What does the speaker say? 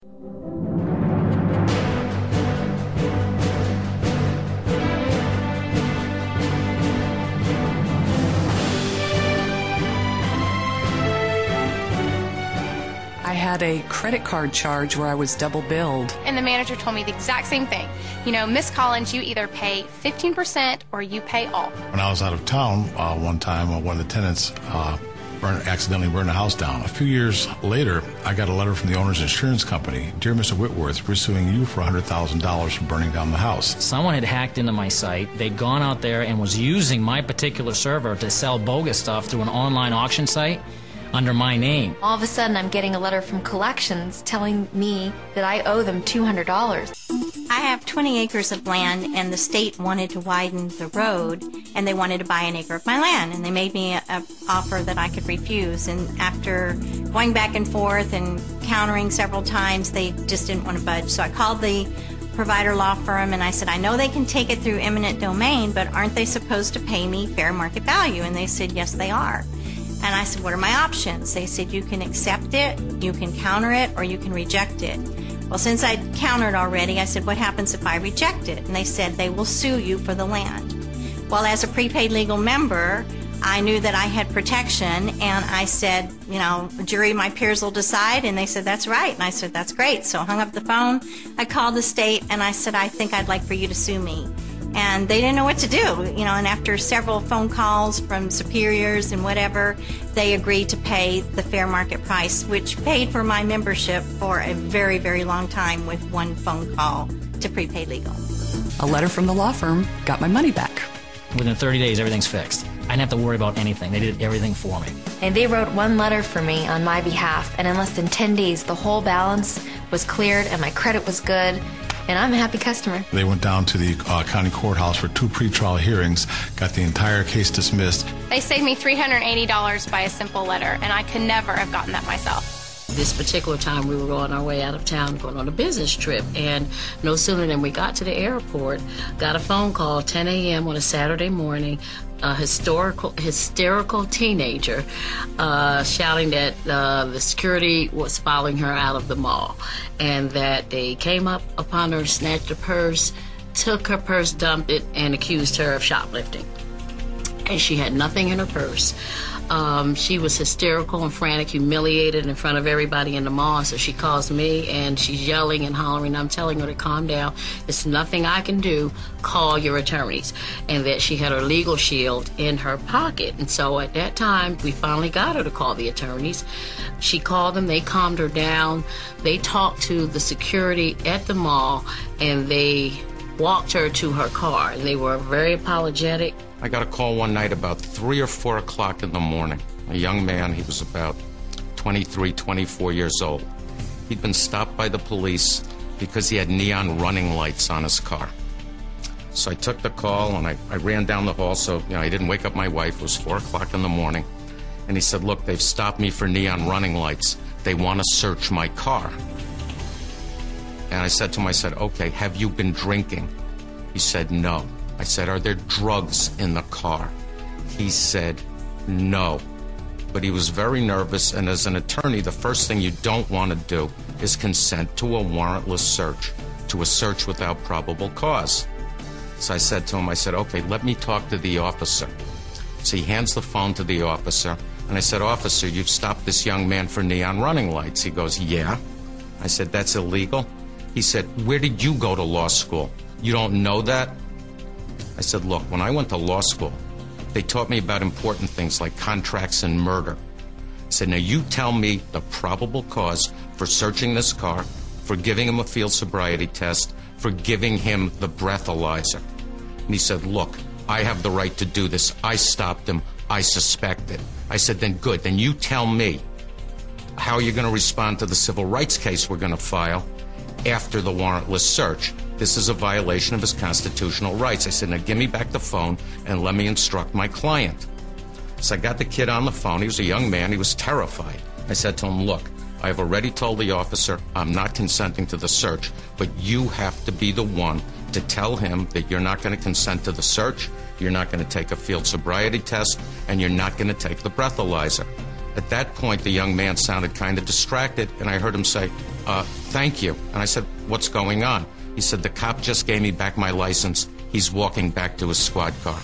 I had a credit card charge where I was double billed. And the manager told me the exact same thing. You know, Miss Collins, you either pay 15% or you pay all. When I was out of town one time, one of the tenants accidentally burned the house down. A few years later, I got a letter from the owner's insurance company. Dear Mr. Whitworth, we're suing you for $100,000 for burning down the house. Someone had hacked into my site. They'd gone out there and was using my particular server to sell bogus stuff through an online auction site under my name. All of a sudden, I'm getting a letter from collections telling me that I owe them $200. I have 20 acres of land, and the state wanted to widen the road, and they wanted to buy an acre of my land, and they made me an offer that I could refuse. And after going back and forth and countering several times, they just didn't want to budge. So I called the provider law firm, and I said, I know they can take it through eminent domain, but aren't they supposed to pay me fair market value? And they said, yes, they are. And I said, what are my options? They said, you can accept it, you can counter it, or you can reject it. Well, since I'd countered already, I said, what happens if I reject it? And they said, they will sue you for the land. Well, as a prepaid legal member, I knew that I had protection, and I said, you know, jury, my peers will decide. And they said, that's right. And I said, that's great. So I hung up the phone. I called the state, and I said, I think I'd like for you to sue me. And they didn't know what to do, you know, and after several phone calls from superiors and whatever, they agreed to pay the fair market price, which paid for my membership for a very, very long time with one phone call to Prepaid Legal. A letter from the law firm got my money back. Within 30 days, everything's fixed. I didn't have to worry about anything. They did everything for me. And they wrote one letter for me on my behalf, and in less than 10 days, the whole balance was cleared and my credit was good. And I'm a happy customer. They went down to the county courthouse for 2 pretrial hearings, got the entire case dismissed. They saved me $380 by a simple letter, and I could never have gotten that myself. This particular time we were on our way out of town, going on a business trip, and no sooner than we got to the airport, got a phone call 10 a.m. on a Saturday morning, a hysterical teenager shouting that the security was following her out of the mall, and that they came up upon her, snatched her purse, took her purse, dumped it, and accused her of shoplifting. And she had nothing in her purse. She was hysterical and frantic, humiliated in front of everybody in the mall. So she calls me and she's yelling and hollering. I'm telling her to calm down. There's nothing I can do. Call your attorneys. And that she had her legal shield in her pocket. And so at that time, we finally got her to call the attorneys. She called them. They calmed her down. They talked to the security at the mall, and they walked her to her car. And they were very apologetic. I got a call one night about 3 or 4 o'clock in the morning. A young man, he was about 23, 24 years old. He'd been stopped by the police because he had neon running lights on his car. So I took the call and I ran down the hall, so I didn't wake up my wife. It was 4 o'clock in the morning. And he said, look, they've stopped me for neon running lights. They want to search my car. And I said to him, okay, have you been drinking? He said, no. I said, are there drugs in the car? He said, no. But he was very nervous, and as an attorney, the first thing you don't want to do is consent to a warrantless search, to a search without probable cause. So I said to him, okay, let me talk to the officer. So he hands the phone to the officer, and I said, officer, you've stopped this young man for neon running lights. He goes, yeah. I said, that's illegal? He said, where did you go to law school? You don't know that? I said, look, when I went to law school, they taught me about important things like contracts and murder. I said, now you tell me the probable cause for searching this car, for giving him a field sobriety test, for giving him the breathalyzer. And he said, look, I have the right to do this. I stopped him. I suspect it. I said, then good. Then you tell me how you're going to respond to the civil rights case we're going to file after the warrantless search. This is a violation of his constitutional rights. I said, now give me back the phone and let me instruct my client. So I got the kid on the phone. He was a young man. He was terrified. I said to him, look, I've already told the officer I'm not consenting to the search, but you have to be the one to tell him that you're not going to consent to the search, you're not going to take a field sobriety test, and you're not going to take the breathalyzer. At that point, the young man sounded kind of distracted, and I heard him say, thank you. And I said, what's going on? He said, the cop just gave me back my license. He's walking back to his squad car.